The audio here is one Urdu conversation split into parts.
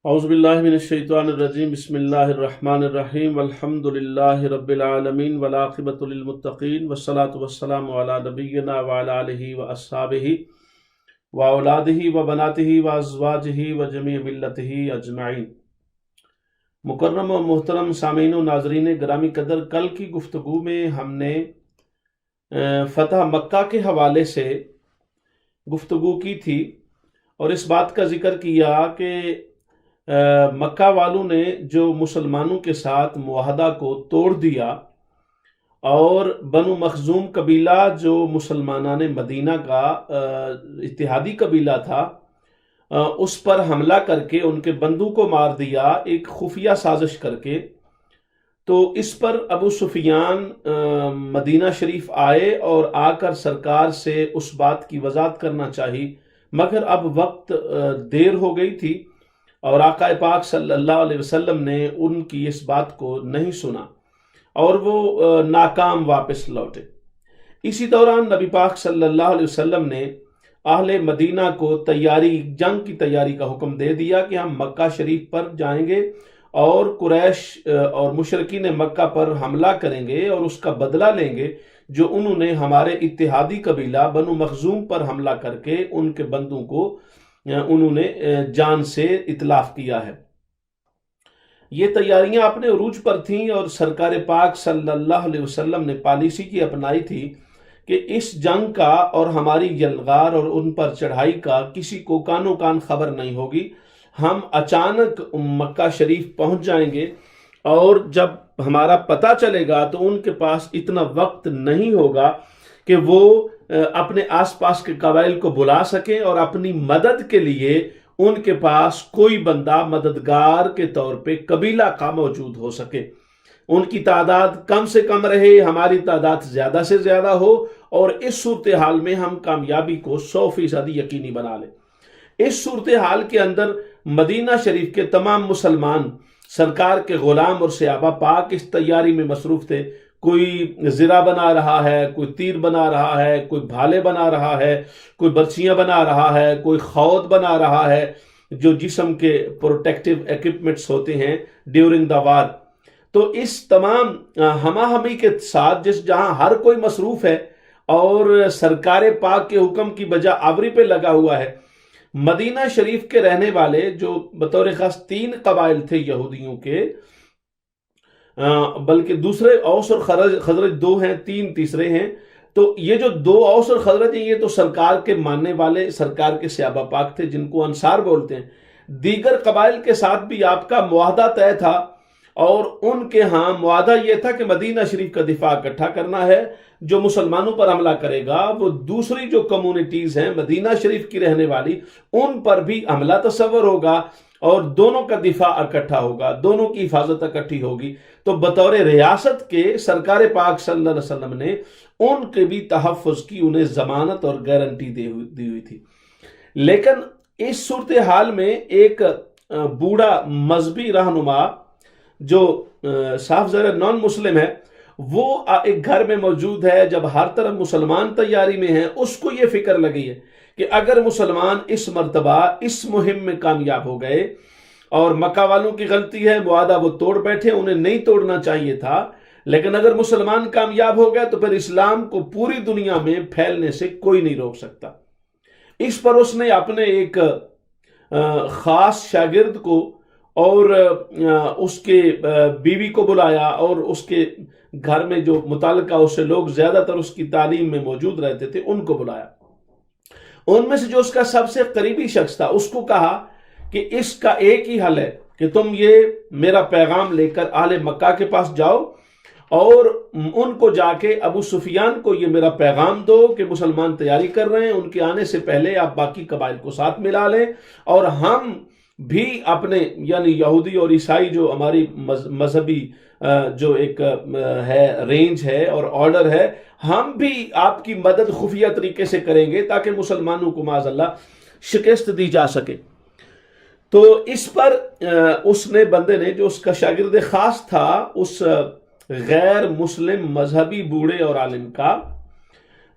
اعوذ باللہ من الشیطان الرجیم بسم اللہ الرحمن الرحیم والحمد للہ رب العالمین والعاقبۃ للمتقین والصلاة والسلام علی نبینا وعلی آلہ واصحابہ واولادہ وبناتہ وازواجہ وجمیع ملتہ اجمعین۔ مکرم و محترم سامعین و ناظرین گرامی قدر، کل کی گفتگو میں ہم نے فتح مکہ کے حوالے سے گفتگو کی تھی اور اس بات کا ذکر کیا کہ مکہ والوں نے جو مسلمانوں کے ساتھ معاہدہ کو توڑ دیا اور بنو مخزوم قبیلہ جو مسلمانان مدینہ کا اتحادی قبیلہ تھا اس پر حملہ کر کے ان کے بندوں کو مار دیا ایک خفیہ سازش کر کے، تو اس پر ابو سفیان مدینہ شریف آئے اور آ کر سرکار سے اس بات کی وضاحت کرنا چاہی، مگر اب وقت دیر ہو گئی تھی اور آقا پاک صلی اللہ علیہ وسلم نے ان کی اس بات کو نہیں سنا اور وہ ناکام واپس لوٹے۔ اسی دوران نبی پاک صلی اللہ علیہ وسلم نے اہل مدینہ کو جنگ کی تیاری کا حکم دے دیا کہ ہم مکہ شریف پر جائیں گے اور قریش اور مشرکین مکہ پر حملہ کریں گے اور اس کا بدلہ لیں گے جو انہوں نے ہمارے اتحادی قبیلہ بنو مخزوم پر حملہ کر کے ان کے بندوں کو انہوں نے جان سے اتلاف کیا ہے۔ یہ تیاریاں اپنے عروج پر تھیں اور سرکار پاک صلی اللہ علیہ وسلم نے پالیسی کی اپنائی تھی کہ اس جنگ کا اور ہماری یلغار اور ان پر چڑھائی کا کسی کو کانوں کان خبر نہیں ہوگی۔ ہم اچانک مکہ شریف پہنچ جائیں گے اور جب ہمارا پتہ چلے گا تو ان کے پاس اتنا وقت نہیں ہوگا کہ وہ اپنے آس پاس کے قبائل کو بلا سکیں اور اپنی مدد کے لیے ان کے پاس کوئی بندہ مددگار کے طور پہ قبیلہ کا موجود ہو سکے۔ ان کی تعداد کم سے کم رہے، ہماری تعداد زیادہ سے زیادہ ہو اور اس صورتحال میں ہم کامیابی کو 100% یقینی بنا لیں۔ اس صورتحال کے اندر مدینہ شریف کے تمام مسلمان سرکار کے غلام اور صحابہ پاک اس تیاری میں مصروف تھے۔ کوئی زرہ بنا رہا ہے، کوئی تیر بنا رہا ہے، کوئی بھالے بنا رہا ہے، کوئی برچیاں بنا رہا ہے، کوئی خود بنا رہا ہے جو جسم کے پروٹیکٹیو ایکوپمنٹس ہوتے ہیں ڈیورنگ دا وار۔ تو اس تمام ہمہ ہمی کے ساتھ جہاں ہر کوئی مصروف ہے اور سرکار پاک کے حکم کی بجا آوری پہ لگا ہوا ہے، مدینہ شریف کے رہنے والے جو بطور خاص 3 قبائل تھے یہودیوں کے، بلکہ دوسرے اوس اور خزرج 2 ہیں، 3 تیسرے ہیں، تو یہ جو 2 اوس اور خزرج ہیں یہ تو سرکار کے ماننے والے سرکار کے صحابہ پاک تھے جن کو انصار بولتے ہیں۔ دیگر قبائل کے ساتھ بھی آپ کا معاہدہ طے تھا اور ان کے ہاں معاہدہ یہ تھا کہ مدینہ شریف کا دفاع اکٹھا کرنا ہے، جو مسلمانوں پر حملہ کرے گا وہ دوسری جو کمیونٹیز ہیں مدینہ شریف کی رہنے والی ان پر بھی حملہ تصور ہوگا اور دونوں کا دفاع اکٹھا ہوگا، دونوں کی حفاظت اکٹھی ہوگی۔ تو بطور ریاست کے سرکار پاک صلی اللہ علیہ وسلم نے ان کے بھی تحفظ کی انہیں ضمانت اور گارنٹی دی ہوئی تھی۔ لیکن اس صورتحال میں ایک بوڑھا مذہبی رہنما جو صاف ظاہر نان مسلم ہے، وہ ایک گھر میں موجود ہے۔ جب ہر طرف مسلمان تیاری میں ہیں، اس کو یہ فکر لگی ہے کہ اگر مسلمان اس مرتبہ اس مہم میں کامیاب ہو گئے اور مکہ والوں کی غلطی ہے، معاہدہ وہ توڑ بیٹھے، انہیں نہیں توڑنا چاہیے تھا، لیکن اگر مسلمان کامیاب ہو گئے تو پھر اسلام کو پوری دنیا میں پھیلنے سے کوئی نہیں روک سکتا۔ اس پر اس نے اپنے ایک خاص شاگرد کو اور اس کے بیوی کو بلایا اور اس کے گھر میں جو متعلقہ اس سے لوگ زیادہ تر اس کی تعلیم میں موجود رہتے تھے ان کو بلایا۔ ان میں سے جو اس کا سب سے قریبی شخص تھا اس کو کہا کہ اس کا ایک ہی حل ہے کہ تم یہ میرا پیغام لے کر اہل مکہ کے پاس جاؤ اور ان کو جا کے ابو سفیان کو یہ میرا پیغام دو کہ مسلمان تیاری کر رہے ہیں، ان کے آنے سے پہلے آپ باقی قبائل کو ساتھ ملا لیں اور ہم بھی اپنے یعنی یہودی اور عیسائی جو ہماری مذہبی جو ایک ہے رینج ہے اور آرڈر ہے، ہم بھی آپ کی مدد خفیہ طریقے سے کریں گے تاکہ مسلمانوں کو معاذ اللہ شکست دی جا سکے۔ تو اس پر اس نے بندے نے جو اس کا شاگرد خاص تھا اس غیر مسلم مذہبی بوڑھے اور عالم کا،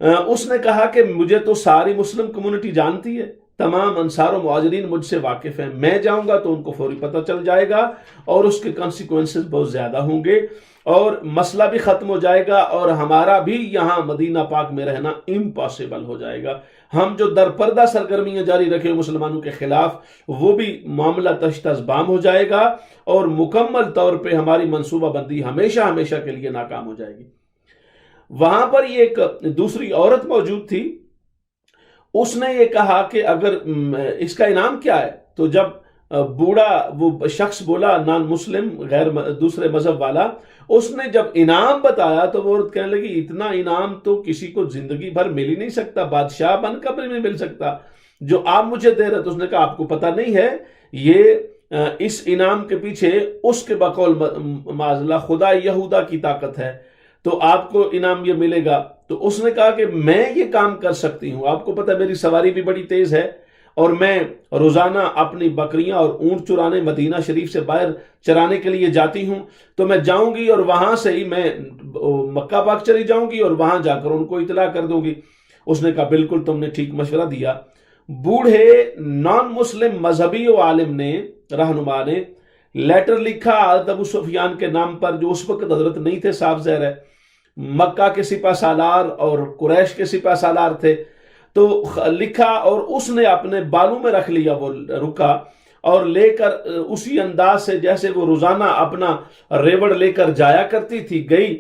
اس نے کہا کہ مجھے تو ساری مسلم کمیونٹی جانتی ہے تمام انصار و مہاجرین مجھ سے واقف ہیں، میں جاؤں گا تو ان کو فوری پتہ چل جائے گا اور اس کے کانسیکوینسز بہت زیادہ ہوں گے اور مسئلہ بھی ختم ہو جائے گا اور ہمارا بھی یہاں مدینہ پاک میں رہنا امپاسبل ہو جائے گا۔ ہم جو در پردہ سرگرمیاں جاری رکھے مسلمانوں کے خلاف وہ بھی معاملہ تشت ازبام ہو جائے گا اور مکمل طور پہ ہماری منصوبہ بندی ہمیشہ ہمیشہ کے لیے ناکام ہو جائے گی۔ وہاں پر یہ ایک دوسری عورت موجود تھی، اس نے یہ کہا کہ اگر اس کا انعام کیا ہے، تو جب بوڑھا وہ شخص بولا نان مسلم غیر دوسرے مذہب والا، اس نے جب انعام بتایا تو وہ عورت کہنے لگی اتنا انعام تو کسی کو زندگی بھر مل ہی نہیں سکتا، بادشاہ بن کر بھی نہیں مل سکتا جو آپ مجھے دے رہے۔ تو اس نے کہا آپ کو پتہ نہیں ہے یہ اس انعام کے پیچھے اس کے بقول معاذ اللہ خدا یہودا کی طاقت ہے، تو آپ کو انعام یہ ملے گا۔ تو اس نے کہا کہ میں یہ کام کر سکتی ہوں، آپ کو پتہ میری سواری بھی بڑی تیز ہے اور میں روزانہ اپنی بکریاں اور اونٹ چرانے مدینہ شریف سے باہر چرانے کے لیے جاتی ہوں، تو میں جاؤں گی اور وہاں سے ہی میں مکہ پاک چلی جاؤں گی اور وہاں جا کر ان کو اطلاع کر دوں گی۔ اس نے کہا بالکل تم نے ٹھیک مشورہ دیا۔ بوڑھے نان مسلم مذہبی و عالم نے رہنما نے لیٹر لکھا حضرت ابو سفیان کے نام پر، جو اس وقت حضرت نہیں تھے، صاف ظاہر ہے مکہ کے سپہ سالار اور قریش کے سپہ سالار تھے، تو لکھا اور اس نے اپنے بالوں میں رکھ لیا وہ رکا اور لے کر اسی انداز سے جیسے وہ روزانہ اپنا ریوڑ لے کر جایا کرتی تھی گئی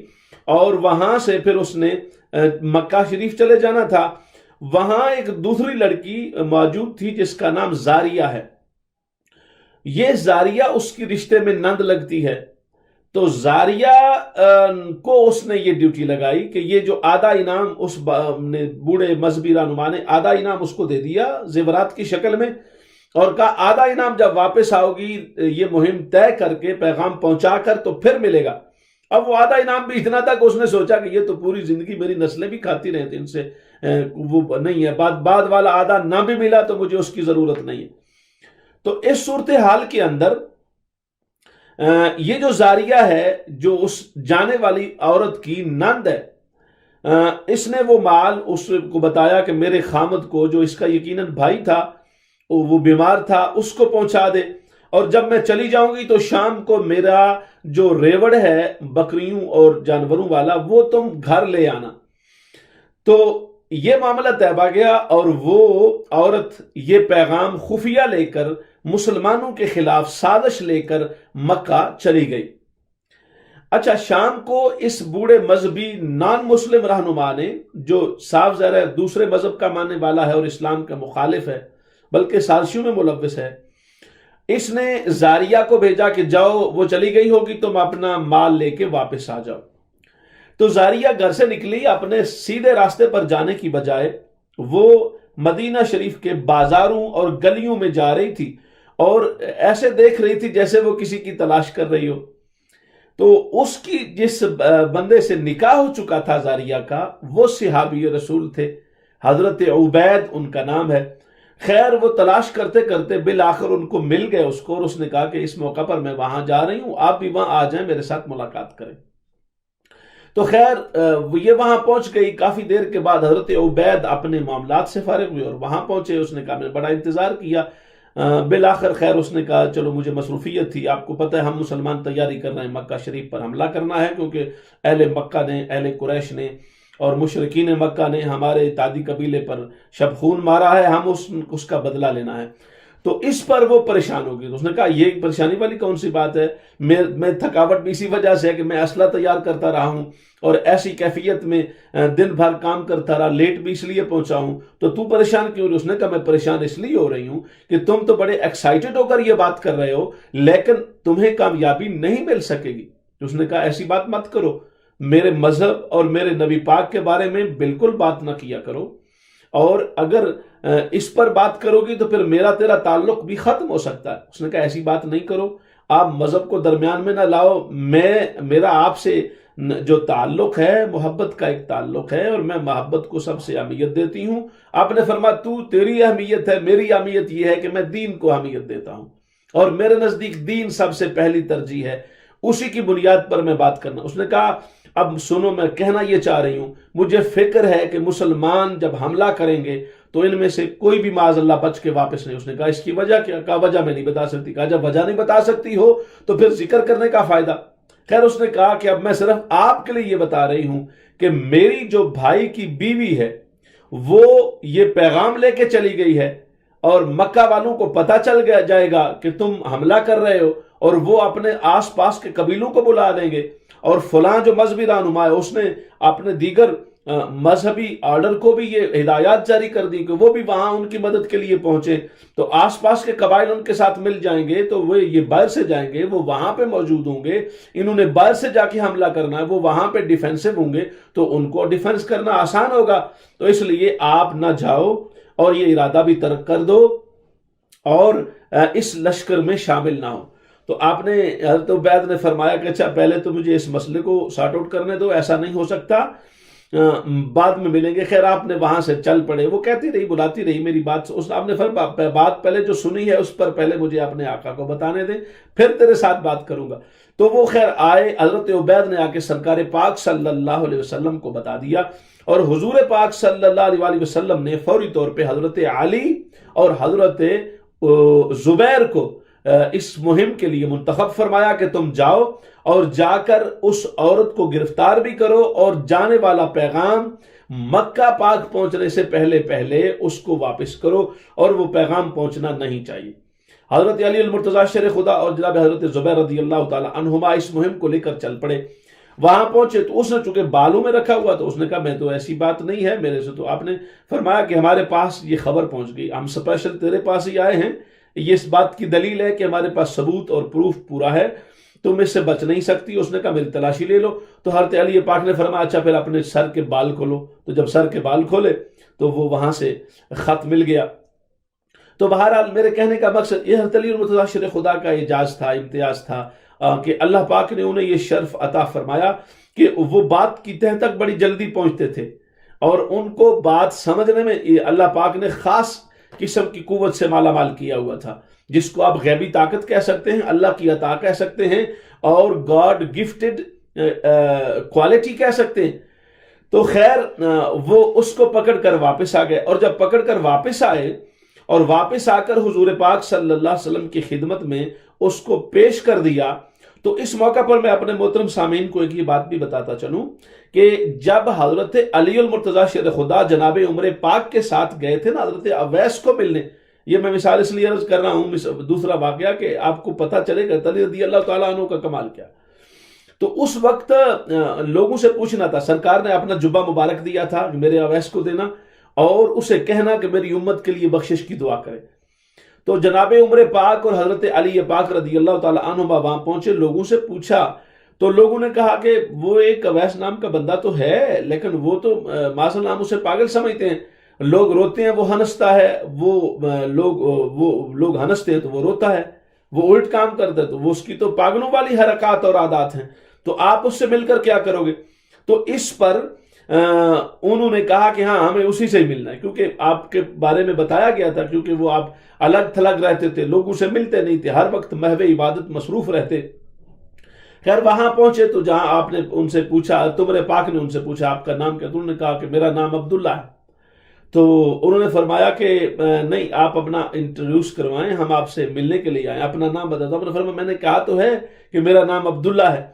اور وہاں سے پھر اس نے مکہ شریف چلے جانا تھا۔ وہاں ایک دوسری لڑکی موجود تھی جس کا نام زاریہ ہے، یہ زاریہ اس کی رشتے میں نند لگتی ہے، تو زاریہ کو اس نے یہ ڈیوٹی لگائی کہ یہ جو آدھا انعام اس نے بوڑھے مذہبی رہنما نے آدھا انعام اس کو دے دیا زیورات کی شکل میں اور کہا آدھا انعام جب واپس آؤ گی یہ مہم طے کر کے پیغام پہنچا کر تو پھر ملے گا۔ اب وہ آدھا انعام بھی اتنا تھا کہ اس نے سوچا کہ یہ تو پوری زندگی میری نسلیں بھی کھاتی رہتی، ان سے وہ نہیں ہے، بعد والا آدھا نہ بھی ملا تو مجھے اس کی ضرورت نہیں ہے۔ تو اس صورتحال کے اندر یہ جو زاریہ ہے جو اس جانے والی عورت کی نند ہے، اس نے وہ مال اس کو بتایا کہ میرے خامد کو جو اس کا یقیناً بھائی تھا وہ بیمار تھا اس کو پہنچا دے، اور جب میں چلی جاؤں گی تو شام کو میرا جو ریوڑ ہے بکریوں اور جانوروں والا وہ تم گھر لے آنا۔ تو یہ معاملہ طیبہ گیا اور وہ عورت یہ پیغام خفیہ لے کر مسلمانوں کے خلاف سازش لے کر مکہ چلی گئی۔ اچھا، شام کو اس بوڑھے مذہبی نان مسلم رہنما نے، جو صاف ظاہر ہے دوسرے مذہب کا ماننے والا ہے اور اسلام کا مخالف ہے بلکہ سازشوں میں ملوث ہے، اس نے زاریہ کو بھیجا کہ جاؤ، وہ چلی گئی ہوگی، تم اپنا مال لے کے واپس آ جاؤ۔ تو زاریہ گھر سے نکلی، اپنے سیدھے راستے پر جانے کی بجائے وہ مدینہ شریف کے بازاروں اور گلیوں میں جا رہی تھی اور ایسے دیکھ رہی تھی جیسے وہ کسی کی تلاش کر رہی ہو۔ تو اس کی جس بندے سے نکاح ہو چکا تھا زاریہ کا، وہ صحابی رسول تھے، حضرت عبید ان کا نام ہے۔ خیر وہ تلاش کرتے کرتے بالآخر ان کو مل گئے اس کو، اور اس نے کہا کہ اس موقع پر میں وہاں جا رہی ہوں، آپ بھی وہاں آ جائیں، میرے ساتھ ملاقات کریں۔ تو خیر یہ وہاں پہنچ گئی۔ کافی دیر کے بعد حضرت عبید اپنے معاملات سے فارغ ہوئے اور وہاں پہنچے۔ اس نے کہا میں نے بڑا انتظار کیا، بالآخر خیر اس نے کہا چلو مجھے مصروفیت تھی، آپ کو پتہ ہے ہم مسلمان تیاری کر رہے ہیں مکہ شریف پر حملہ کرنا ہے، کیونکہ اہل مکہ نے، اہل قریش نے اور مشرکین مکہ نے ہمارے تادی قبیلے پر شب خون مارا ہے، ہم اس کا بدلہ لینا ہے۔ تو اس پر وہ پریشان ہو گئی۔ تو اس نے کہا یہ پریشانی والی کون سی بات ہے، میں تھکاوٹ بھی اسی وجہ سے ہے کہ میں اسلحہ تیار کرتا رہا ہوں اور ایسی کیفیت میں دن بھر کام کرتا رہا، لیٹ بھی اس لیے پہنچا ہوں، تو پریشان کیوں رہی؟ اس نے کہا میں پریشان اس لیے ہو رہی ہوں کہ تم تو بڑے ایکسائٹڈ ہو کر یہ بات کر رہے ہو لیکن تمہیں کامیابی نہیں مل سکے گی۔ تو اس نے کہا ایسی بات مت کرو، میرے مذہب اور میرے نبی پاک کے بارے میں بالکل بات نہ کیا کرو، اور اگر اس پر بات کرو گی تو پھر میرا تیرا تعلق بھی ختم ہو سکتا ہے۔ اس نے کہا ایسی بات نہیں کرو، آپ مذہب کو درمیان میں نہ لاؤ، میرا آپ سے جو تعلق ہے محبت کا ایک تعلق ہے اور میں محبت کو سب سے اہمیت دیتی ہوں۔ آپ نے فرمایا تیری اہمیت ہے، میری اہمیت یہ ہے کہ میں دین کو اہمیت دیتا ہوں اور میرے نزدیک دین سب سے پہلی ترجیح ہے، اسی کی بنیاد پر میں بات کرنا۔ اس نے کہا اب سنو، میں کہنا یہ چاہ رہی ہوں، مجھے فکر ہے کہ مسلمان جب حملہ کریں گے تو ان میں سے کوئی بھی معاذ اللہ بچ کے واپس نہیں۔ اس نے کہا اس کی وجہ کیا؟ کہا وجہ میں نہیں بتا سکتی۔ کہا جب وجہ نہیں بتا سکتی ہو تو پھر ذکر کرنے کا فائدہ؟ خیر اس نے کہا کہ اب میں صرف آپ کے لیے یہ بتا رہی ہوں کہ میری جو بھائی کی بیوی ہے وہ یہ پیغام لے کے چلی گئی ہے، اور مکہ والوں کو پتہ چل جائے گا کہ تم حملہ کر رہے ہو، اور وہ اپنے آس پاس کے قبیلوں کو بلا دیں گے، اور فلاں جو مذہبی رہنما ہے اس نے اپنے دیگر مذہبی آرڈر کو بھی یہ ہدایات جاری کر دی کہ وہ بھی وہاں ان کی مدد کے لیے پہنچے، تو آس پاس کے قبائل ان کے ساتھ مل جائیں گے، تو وہ یہ باہر سے جائیں گے، وہ وہاں پہ موجود ہوں گے، انہوں نے باہر سے جا کے حملہ کرنا ہے، وہ وہاں پہ ڈیفینسو ہوں گے، تو ان کو ڈیفینس کرنا آسان ہوگا، تو اس لیے آپ نہ جاؤ اور یہ ارادہ بھی ترک کر دو اور اس لشکر میں شامل نہ ہو۔ تو آپ نے حضرت عبید نے فرمایا کہ اچھا پہلے تو مجھے اس مسئلے کو سارٹ آؤٹ کرنے دو، ایسا نہیں ہو سکتا، بعد میں ملیں گے۔ خیر آپ نے وہاں سے چل پڑے، وہ کہتی رہی بلاتی رہی میری بات، آپ نے بات پہلے جو سنی ہے اس پر پہلے مجھے اپنے آقا کو بتانے دیں، پھر تیرے ساتھ بات کروں گا۔ تو وہ خیر آئے، حضرت عبید نے آ کے سرکار پاک صلی اللہ علیہ وسلم کو بتا دیا، اور حضور پاک صلی اللہ علیہ وسلم نے فوری طور پہ حضرت علی اور حضرت زبیر کو اس مہم کے لیے منتخب فرمایا کہ تم جاؤ اور جا کر اس عورت کو گرفتار بھی کرو، اور جانے والا پیغام مکہ پاک پہنچنے سے پہلے اس کو واپس کرو، اور وہ پیغام پہنچنا نہیں چاہیے۔ حضرت علی المرتضی شیر خدا اور جناب حضرت زبیر رضی اللہ تعالی عنہما اس مہم کو لے کر چل پڑے۔ وہاں پہنچے تو اس نے چونکہ بالوں میں رکھا ہوا، تو اس نے کہا میں تو ایسی بات نہیں ہے میرے سے، تو آپ نے فرمایا کہ ہمارے پاس یہ خبر پہنچ گئی، ہم سپیشل تیرے پاس ہی آئے ہیں، یہ اس بات کی دلیل ہے کہ ہمارے پاس ثبوت اور پروف پورا ہے، تم اس سے بچ نہیں سکتی۔ اس نے کہا میری تلاشی لے لو۔ تو حضرت علی پاک نے فرمایا اچھا پھر اپنے سر کے بال کھولو، تو جب سر کے بال کھولے تو وہ وہاں سے خط مل گیا۔ تو بہرحال میرے کہنے کا مقصد یہ حضرت علی المرتضی شیر خدا کا اعجاز تھا، امتیاز تھا کہ اللہ پاک نے انہیں یہ شرف عطا فرمایا کہ وہ بات کی تہ تک بڑی جلدی پہنچتے تھے، اور ان کو بات سمجھنے میں اللہ پاک نے خاص قسم کی قوت سے مالا مال کیا ہوا تھا، جس کو آپ غیبی طاقت کہہ سکتے ہیں، اللہ کی عطا کہہ سکتے ہیں، اور گاڈ گفٹڈ کوالٹی کہہ سکتے ہیں۔ تو خیر وہ اس کو پکڑ کر واپس آ گئے، اور جب پکڑ کر واپس آئے اور واپس آ کر حضور پاک صلی اللہ علیہ وسلم کی خدمت میں اس کو پیش کر دیا، تو اس موقع پر میں اپنے محترم سامعین کو ایک یہ بات بھی بتاتا چلوں کہ جب حضرت علی المرتضی شیر خدا جناب عمر پاک کے ساتھ گئے تھے نا حضرت اویس کو ملنے، یہ میں مثال اس لیے عرض کر رہا ہوں دوسرا واقعہ کہ آپ کو پتہ چلے کہ علی رضی اللہ تعالیٰ عنہ کا کمال کیا۔ تو اس وقت لوگوں سے پوچھنا تھا، سرکار نے اپنا جبہ مبارک دیا تھا میرے اویس کو دینا، اور اسے کہنا کہ میری امت کے لیے بخشش کی دعا کرے۔ تو جناب عمر پاک اور حضرت علی پاک رضی اللہ تعالی عنہ وہاں پہنچے، لوگوں سے پوچھا تو لوگوں نے کہا کہ وہ ایک اویس نام کا بندہ تو ہے، لیکن وہ تو معاذ اللہ اسے پاگل سمجھتے ہیں، لوگ روتے ہیں وہ ہنستا ہے، وہ لوگ ہنستے ہیں تو وہ روتا ہے، وہ الٹ کام کرتا ہے تو وہ اس کی تو پاگلوں والی حرکات اور عادات ہیں، تو آپ اس سے مل کر کیا کرو گے؟ تو اس پر انہوں نے کہا کہ ہاں ہمیں اسی سے ہی ملنا ہے، کیونکہ آپ کے بارے میں بتایا گیا تھا، کیونکہ وہ آپ الگ تھلگ رہتے تھے، لوگوں سے ملتے نہیں تھے، ہر وقت محو عبادت مصروف رہتے۔ خیر وہاں پہنچے تو جہاں آپ نے ان سے پوچھا، تمہارے پاک نے ان سے پوچھا آپ کا نام کیا؟ تو انہوں نے کہا کہ میرا نام عبداللہ ہے۔ تو انہوں نے فرمایا کہ نہیں آپ اپنا انٹروڈیوس کروائیں، ہم آپ سے ملنے کے لیے آئے، اپنا نام بتا دو۔ انہوں نے فرمایا میں نے کہا تو ہے کہ میرا نام عبداللہ ہے۔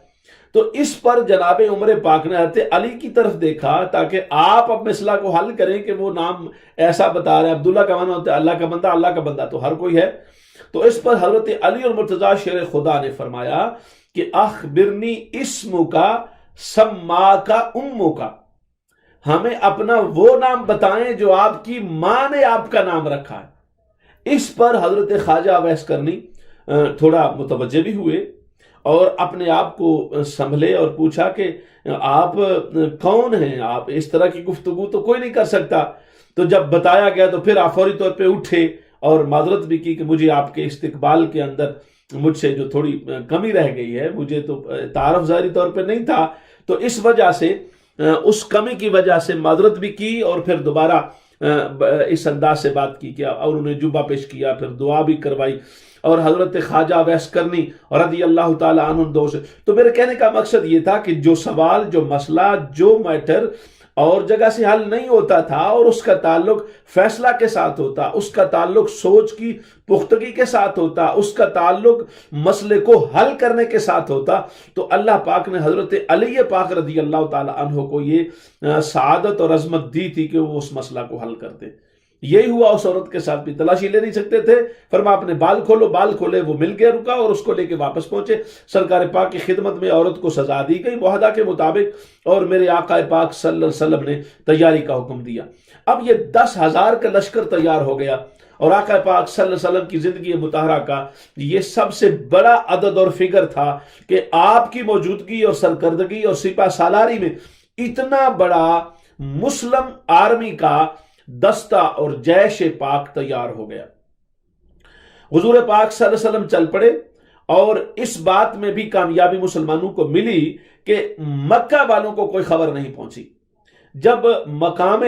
تو اس پر جناب عمر پاک نے حضرت علی کی طرف دیکھا تاکہ آپ اب مسئلہ کو حل کریں کہ وہ نام ایسا بتا رہے ہیں، عبداللہ کا معنی ہوتا ہے اللہ کا بندہ، اللہ کا بندہ تو ہر کوئی ہے۔ تو اس پر حضرت علی المرتضی شیر خدا نے فرمایا کہ اخبرنی اسم کا سما کا امو کا، ہمیں اپنا وہ نام بتائیں جو آپ کی ماں نے آپ کا نام رکھا ہے۔ اس پر حضرت خواجہ اویس کرنی تھوڑا متوجہ بھی ہوئے اور اپنے آپ کو سنبھلے اور پوچھا کہ آپ کون ہیں؟ آپ اس طرح کی گفتگو تو کوئی نہیں کر سکتا۔ تو جب بتایا گیا تو پھر آپ فوری طور پہ اٹھے اور معذرت بھی کی کہ مجھے آپ کے استقبال کے اندر مجھ سے جو تھوڑی کمی رہ گئی ہے، مجھے تو تعارف ظاہری طور پہ نہیں تھا، تو اس وجہ سے اس کمی کی وجہ سے معذرت بھی کی، اور پھر دوبارہ اس انداز سے بات کی کیا، اور انہیں جبہ پیش کیا، پھر دعا بھی کروائی، اور حضرت خواجہ اویس کرنی رضی اللہ تعالی عنہ دو سے۔ تو میرے کہنے کا مقصد یہ تھا کہ جو سوال، جو مسئلہ، جو میٹر اور جگہ سے حل نہیں ہوتا تھا، اور اس کا تعلق فیصلہ کے ساتھ ہوتا، اس کا تعلق سوچ کی پختگی کے ساتھ ہوتا، اس کا تعلق مسئلے کو حل کرنے کے ساتھ ہوتا، تو اللہ پاک نے حضرت علی پاک رضی اللہ تعالی عنہ کو یہ سعادت اور عظمت دی تھی کہ وہ اس مسئلہ کو حل کر دے۔ یہی ہوا اس عورت کے ساتھ بھی، تلاشی لے نہیں سکتے تھے، فرما اپنے بال کھولو، بال کھولے، وہ مل گیا، رکا اور اس کو لے کے واپس پہنچے۔ سرکار پاک کی خدمت میں عورت کو سزا دی گئی معاہدہ کے مطابق، اور میرے آقا پاک صلی اللہ علیہ وسلم نے تیاری کا حکم دیا۔ اب یہ 10,000 کا لشکر تیار ہو گیا، اور آقا پاک صلی اللہ علیہ وسلم کی زندگی مطہرہ کا یہ سب سے بڑا عدد اور فگر تھا کہ آپ کی موجودگی اور سرکردگی اور سپہ سالاری میں اتنا بڑا مسلم آرمی کا دستہ اور جیش پاک تیار ہو گیا۔ حضور پاک صلی اللہ علیہ وسلم چل پڑے، اور اس بات میں بھی کامیابی مسلمانوں کو ملی کہ مکہ والوں کو کوئی خبر نہیں پہنچی۔ جب مقام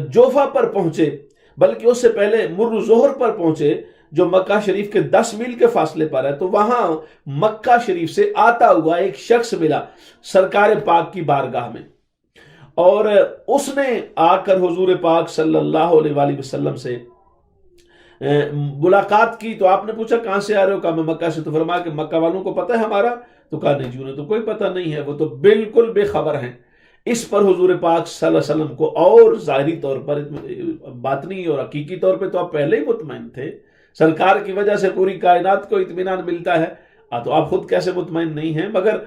جوفا پر پہنچے، بلکہ اس سے پہلے مر ظہر پر پہنچے جو مکہ شریف کے 10 میل کے فاصلے پر ہے، تو وہاں مکہ شریف سے آتا ہوا ایک شخص ملا سرکار پاک کی بارگاہ میں، اور اس نے آ کر حضور پاک صلی اللہ علیہ وآلہ وسلم سے ملاقات کی۔ تو آپ نے پوچھا کہاں سے آ رہے ہو؟ کہا میں مکہ سے۔ تو فرمایا کہ مکہ والوں کو پتہ ہے ہمارا؟ تو کہا نہیں جی، انہیں تو کوئی پتہ نہیں ہے، وہ تو بالکل بے خبر ہیں۔ اس پر حضور پاک صلی اللہ علیہ وسلم کو اور ظاہری طور پر، باطنی اور حقیقی طور پہ تو آپ پہلے ہی مطمئن تھے، سرکار کی وجہ سے پوری کائنات کو اطمینان ملتا ہے، تو آپ خود کیسے مطمئن نہیں ہیں؟ مگر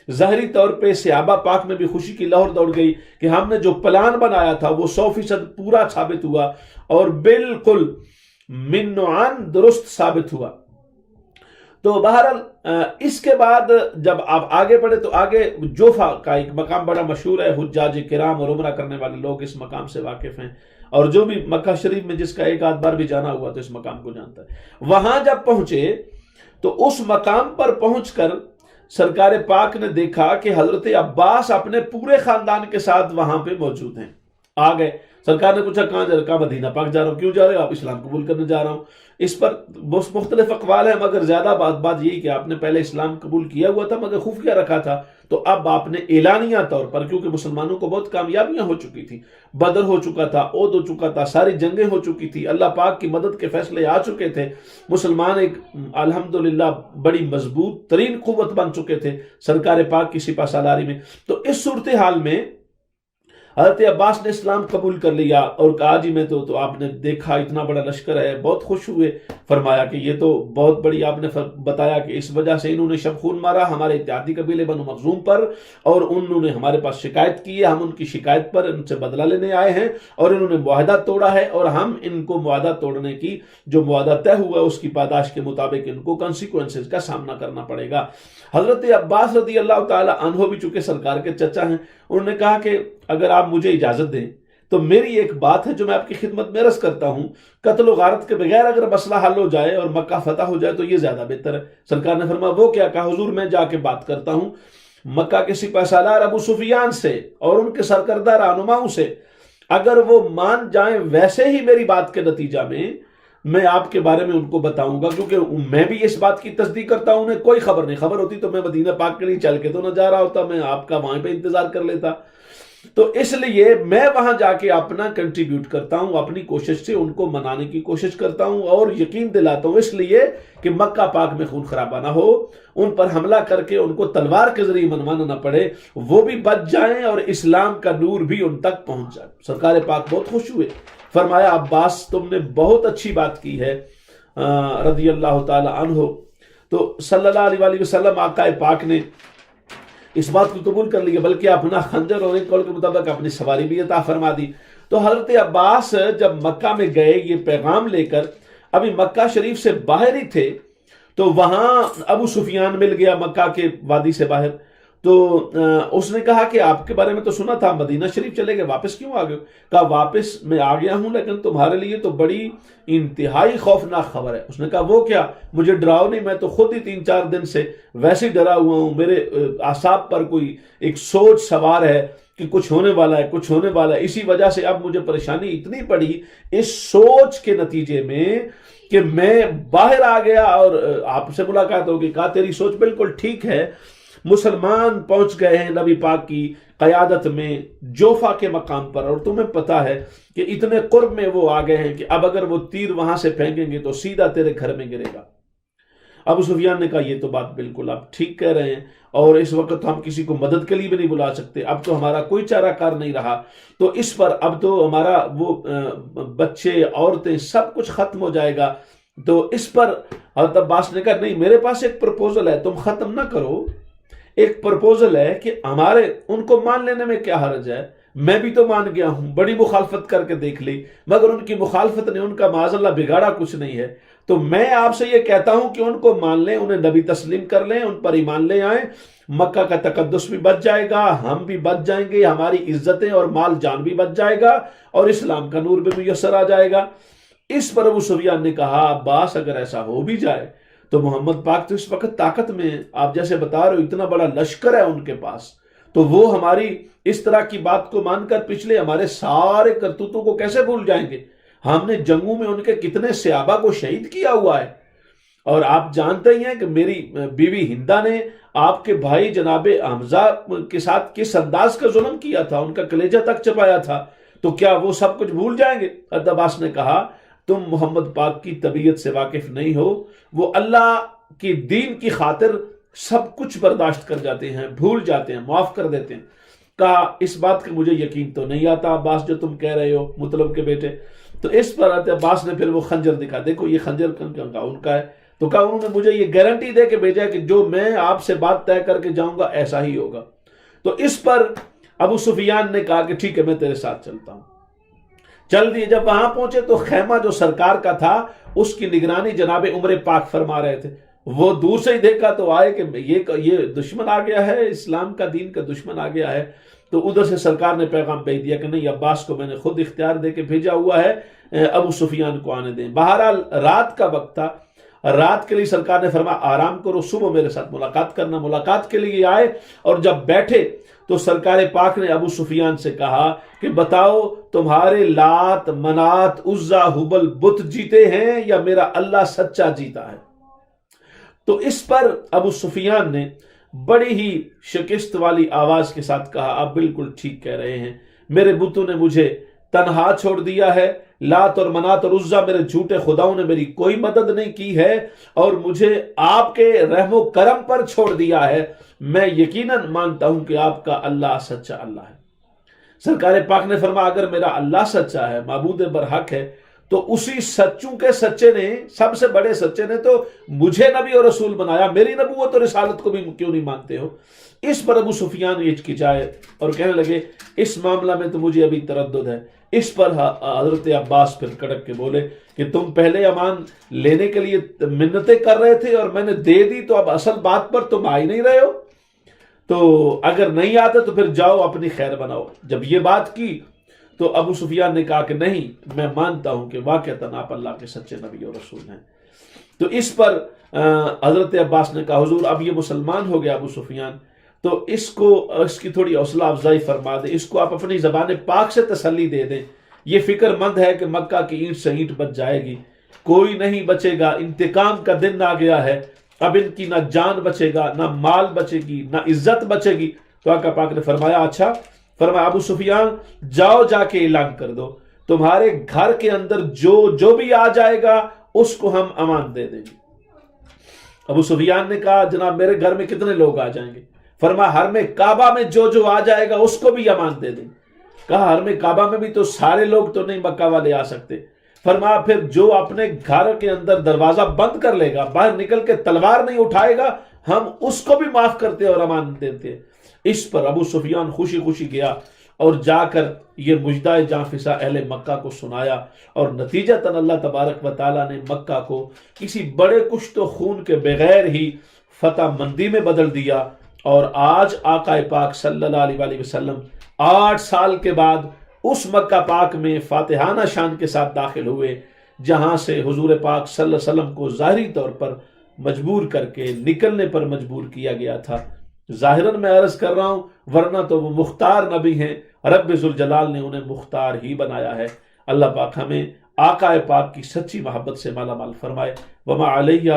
ظاہری طور پہ صحابہ پاک میں بھی خوشی کی لہر دوڑ گئی کہ ہم نے جو پلان بنایا تھا وہ 100% پورا ثابت ہوا، اور بالکل من نوعان درست ثابت ہوا۔ تو بہرحال اس کے بعد جب آپ آگے بڑھے تو آگے جوفا کا ایک مقام بڑا مشہور ہے، حجاج کرام اور عمرہ کرنے والے لوگ اس مقام سے واقف ہیں، اور جو بھی مکہ شریف میں جس کا ایک آدھ بار بھی جانا ہوا تو اس مقام کو جانتا ہے۔ وہاں جب پہنچے تو اس مقام پر پہنچ کر سرکار پاک نے دیکھا کہ حضرت عباس اپنے پورے خاندان کے ساتھ وہاں پہ موجود ہیں۔ آ گئے، سرکار نے پوچھا کہاں جا رہے؟ کہا مدینہ پاک جا رہا ہوں۔ کیوں جا رہے ہو؟ آپ اسلام قبول کرنے جا رہا ہوں۔ اس پر بہت مختلف اقوال ہیں، مگر زیادہ بات یہی کہ آپ نے پہلے اسلام قبول کیا ہوا تھا مگر خفیہ رکھا تھا، تو اب آپ نے اعلانیہ طور پر، کیونکہ مسلمانوں کو بہت کامیابیاں ہو چکی تھی، بدر ہو چکا تھا، عہد ہو چکا تھا، ساری جنگیں ہو چکی تھی، اللہ پاک کی مدد کے فیصلے آ چکے تھے، مسلمان ایک الحمدللہ بڑی مضبوط ترین قوت بن چکے تھے سرکار پاک کی سپہ سالاری میں۔ تو اس صورتحال میں حضرت عباس نے اسلام قبول کر لیا، اور کہا جی میں تو آپ نے دیکھا اتنا بڑا لشکر ہے، بہت خوش ہوئے۔ فرمایا کہ یہ تو بہت بڑی، آپ نے بتایا کہ اس وجہ سے انہوں نے شب خون مارا ہمارے اتحادی قبیلے بنو مخزوم پر، اور انہوں نے ہمارے پاس شکایت کی ہے، ہم ان کی شکایت پر ان سے بدلہ لینے آئے ہیں، اور انہوں نے معاہدہ توڑا ہے، اور ہم ان کو معاہدہ توڑنے کی جو معاہدہ طے ہوا ہے اس کی پاداش کے مطابق ان کو کنسیکوینسز کا سامنا کرنا پڑے گا۔ حضرت عباس رضی اللہ تعالی عنہ بھی چونکہ سرکار کے چچا ہیں، انہوں نے کہا کہ اگر آپ مجھے اجازت دیں تو میری ایک بات ہے جو میں آپ کی خدمت میں عرض کرتا ہوں، قتل و غارت کے بغیر اگر مسئلہ حل ہو جائے اور مکہ فتح ہو جائے تو یہ زیادہ بہتر ہے۔ سرکار نے فرمایا وہ کیا؟ کہا حضور میں جا کے بات کرتا ہوں مکہ کے سپہ سالار ابو سفیان سے اور ان کے سرکردہ رہنماؤں سے، اگر وہ مان جائیں ویسے ہی میری بات کے نتیجہ میں آپ کے بارے میں ان کو بتاؤں گا، کیونکہ میں بھی اس بات کی تصدیق کرتا ہوں، انہیں کوئی خبر نہیں، خبر ہوتی تو میں مدینہ پاک کے لیے چل کے تو نہ جا رہا ہوتا، میں آپ کا وہاں پہ انتظار کر لیتا۔ تو اس لیے میں وہاں جا کے اپنا کنٹریبیوٹ کرتا ہوں، اپنی کوشش سے ان کو منانے کی کوشش کرتا ہوں اور یقین دلاتا ہوں، اس لیے کہ مکہ پاک میں خون خرابہ نہ ہو، ان پر حملہ کر کے ان کو تلوار کے ذریعے منوانا نہ پڑے، وہ بھی بچ جائیں اور اسلام کا نور بھی ان تک پہنچ جائے۔ سرکار پاک بہت خوش ہوئے، فرمایا عباس تم نے بہت اچھی بات کی ہے رضی اللہ تعالی عنہ۔ تو صلی اللہ علیہ وآلہ وسلم آقا پاک نے اس بات کو قبول کر لیا، بلکہ اپنا خنجر اور ایک قول کے مطابق اپنی سواری بھی عطا فرما دی۔ تو حضرت عباس جب مکہ میں گئے یہ پیغام لے کر، ابھی مکہ شریف سے باہر ہی تھے، تو وہاں ابو سفیان مل گیا مکہ کے وادی سے باہر۔ تو اس نے کہا کہ آپ کے بارے میں تو سنا تھا مدینہ شریف چلے گئے، واپس کیوں آ گئے؟ کہا واپس میں آ گیا ہوں لیکن تمہارے لیے تو بڑی انتہائی خوفناک خبر ہے۔ اس نے کہا وہ کیا؟ مجھے ڈراؤ نہیں، میں تو خود ہی 3-4 دن سے ویسے ہی ڈرا ہوا ہوں، میرے اعصاب پر کوئی ایک سوچ سوار ہے کہ کچھ ہونے والا ہے، کچھ ہونے والا ہے، اسی وجہ سے اب مجھے پریشانی اتنی پڑی اس سوچ کے نتیجے میں کہ میں باہر آ گیا اور آپ سے ملاقات ہوگی۔ کہا تیری سوچ بالکل ٹھیک ہے، مسلمان پہنچ گئے ہیں نبی پاک کی قیادت میں جوفا کے مقام پر، اور تمہیں پتا ہے کہ اتنے قرب میں وہ آ گئے ہیں کہ اب اگر وہ تیر وہاں سے پھینکیں گے تو سیدھا تیرے گھر میں گرے گا۔ ابو سفیان نے کہا یہ تو بات بالکل آپ ٹھیک کہہ رہے ہیں، اور اس وقت ہم کسی کو مدد کے لیے بھی نہیں بلا سکتے، اب تو ہمارا کوئی چارہ کار نہیں رہا، تو اس پر اب تو ہمارا وہ بچے عورتیں سب کچھ ختم ہو جائے گا۔ تو اس پر حضرت عباس نے کہا نہیں، میرے پاس ایک پرپوزل ہے، تم ختم نہ کرو، ایک پرپوزل ہے کہ ہمارے ان کو مان لینے میں کیا حرج ہے، میں بھی تو مان گیا ہوں، بڑی مخالفت کر کے دیکھ لی، مگر ان کی مخالفت نے ان کا معاذ اللہ بگاڑا کچھ نہیں ہے، تو میں آپ سے یہ کہتا ہوں کہ ان کو مان لیں، انہیں نبی تسلیم کر لیں، ان پر ایمان لے آئیں، مکہ کا تقدس بھی بچ جائے گا، ہم بھی بچ جائیں گے، ہماری عزتیں اور مال جان بھی بچ جائے گا، اور اسلام کا نور بھی میسر آ جائے گا۔ اس پر ابو سفیان نے کہا عباس اگر ایسا ہو بھی جائے تو محمد پاک تو اس وقت طاقت میں ہیں، آپ جیسے بتا رہے ہو اتنا بڑا لشکر ہے ان کے پاس، تو وہ ہماری اس طرح کی بات کو مان کر پچھلے ہمارے سارے کرتوتوں کو کیسے بھول جائیں گے؟ ہم نے جنگوں میں ان کے کتنے صحابہ کو شہید کیا ہوا ہے، اور آپ جانتے ہی ہیں کہ میری بیوی ہندہ نے آپ کے بھائی جناب حمزہ کے ساتھ کس انداز کا ظلم کیا تھا، ان کا کلیجہ تک چبایا تھا، تو کیا وہ سب کچھ بھول جائیں گے؟ حضرت عباس نے کہا تم محمد پاک کی طبیعت سے واقف نہیں ہو، وہ اللہ کی دین کی خاطر سب کچھ برداشت کر جاتے ہیں، بھول جاتے ہیں، معاف کر دیتے ہیں۔ کہا اس بات کا مجھے یقین تو نہیں آتا عباس جو تم کہہ رہے ہو مطلب کے بیٹے۔ تو اس پر حضرت عباس نے پھر وہ خنجر دکھا، دیکھو یہ خنجر ان کا ہے، تو کہا انہوں نے مجھے یہ گارنٹی دے کے بھیجا کہ جو میں آپ سے بات طے کر کے جاؤں گا ایسا ہی ہوگا۔ تو اس پر ابو سفیان نے کہا کہ ٹھیک ہے میں تیرے ساتھ چلتا ہوں۔ چل دیے، جب وہاں پہنچے تو خیمہ جو سرکار کا تھا اس کی نگرانی جناب عمر پاک فرما رہے تھے، وہ دور سے ہی دیکھا تو آئے کہ یہ دشمن آ گیا ہے، اسلام کا دین کا دشمن آ گیا ہے، تو ادھر سے سرکار نے پیغام بھیج دیا کہ نہیں، عباس کو میں نے خود اختیار دے کے بھیجا ہوا ہے، ابو سفیان کو آنے دیں۔ بہرحال رات کا وقت تھا، رات کے لیے سرکار نے فرمایا آرام کرو، صبح میرے ساتھ ملاقات کرنا۔ ملاقات کے لیے آئے اور جب بیٹھے تو سرکار پاک نے ابو سفیان سے کہا کہ بتاؤ تمہارے لات، منات، عزا، حبل بت جیتے ہیں یا میرا اللہ سچا جیتا ہے؟ تو اس پر ابو سفیان نے بڑی ہی شکست والی آواز کے ساتھ کہا آپ بالکل ٹھیک کہہ رہے ہیں، میرے بتوں نے مجھے تنہا چھوڑ دیا ہے، لات اور منات اور عزا میرے جھوٹے خداؤں نے میری کوئی مدد نہیں کی ہے، اور مجھے آپ کے رحم و کرم پر چھوڑ دیا ہے، میں یقیناً مانتا ہوں کہ آپ کا اللہ سچا اللہ ہے۔ سرکار پاک نے فرمایا اگر میرا اللہ سچا ہے، معبود برحق ہے، تو اسی سچوں کے سچے نے، سب سے بڑے سچے نے تو مجھے نبی اور رسول بنایا، میری نبوت اور رسالت کو بھی کیوں نہیں مانتے ہو؟ اس پر ابو سفیان ہچکچائے اور کہنے لگے اس معاملہ میں تو مجھے ابھی تردد ہے۔ اس پر حضرت عباس پھر کڑک کے بولے کہ تم پہلے امان لینے کے لیے منتیں کر رہے تھے اور میں نے دے دی، تو اب اصل بات پر تم آ ہی نہیں رہے ہو، تو اگر نہیں آتے تو پھر جاؤ اپنی خیر بناؤ۔ جب یہ بات کی تو ابو سفیان نے کہا کہ نہیں، میں مانتا ہوں کہ واقعتاً آپ اللہ کے سچے نبی اور رسول ہیں۔ تو اس پر حضرت عباس نے کہا حضور اب یہ مسلمان ہو گیا ابو سفیان، تو اس کی تھوڑی حوصلہ افزائی فرما دیں، اس کو آپ اپنی زبان پاک سے تسلی دے دیں، یہ فکر مند ہے کہ مکہ کی اینٹ سے اینٹ بچ جائے گی، کوئی نہیں بچے گا، انتقام کا دن آ گیا ہے، اب ان کی نہ جان بچے گا، نہ مال بچے گی، نہ عزت بچے گی۔ تو آقا پاک نے فرمایا اچھا، فرمایا ابو سفیان جاؤ جا کے اعلان کر دو تمہارے گھر کے اندر جو بھی آ جائے گا اس کو ہم امان دے دیں گے۔ ابو سفیان نے کہا جناب میرے گھر میں کتنے لوگ آ جائیں گے؟ فرمایا حرم کعبہ میں جو آ جائے گا اس کو بھی امان دے دیں۔ کہا حرم کعبہ میں بھی تو سارے لوگ تو نہیں مکہ والے آ سکتے۔ فرمایا پھر جو اپنے گھر کے اندر دروازہ بند کر لے گا، باہر نکل کے تلوار نہیں اٹھائے گا، ہم اس کو بھی معاف کرتے اور امان دیتے۔ اس پر ابو سفیان خوشی خوشی گیا اور جا کر یہ مجدہ جاں فسا اہل مکہ کو سنایا، اور نتیجتاً اللہ تبارک و تعالیٰ نے مکہ کو کسی بڑے کشت و خون کے بغیر ہی فتح مندی میں بدل دیا، اور آج آقا پاک صلی اللہ علیہ وسلم 8 سال کے بعد اس مکہ پاک میں فاتحانہ شان کے ساتھ داخل ہوئے جہاں سے حضور پاک صلی اللہ علیہ وسلم کو ظاہری طور پر مجبور کر کے نکلنے پر مجبور کیا گیا تھا۔ ظاہراً میں عرض کر رہا ہوں، ورنہ تو وہ مختار نبی ہیں، رب ذوالجلال نے انہیں مختار ہی بنایا ہے۔ اللہ پاک ہمیں آقا پاک کی سچی محبت سے مالا مال فرمائے۔ وما علیہ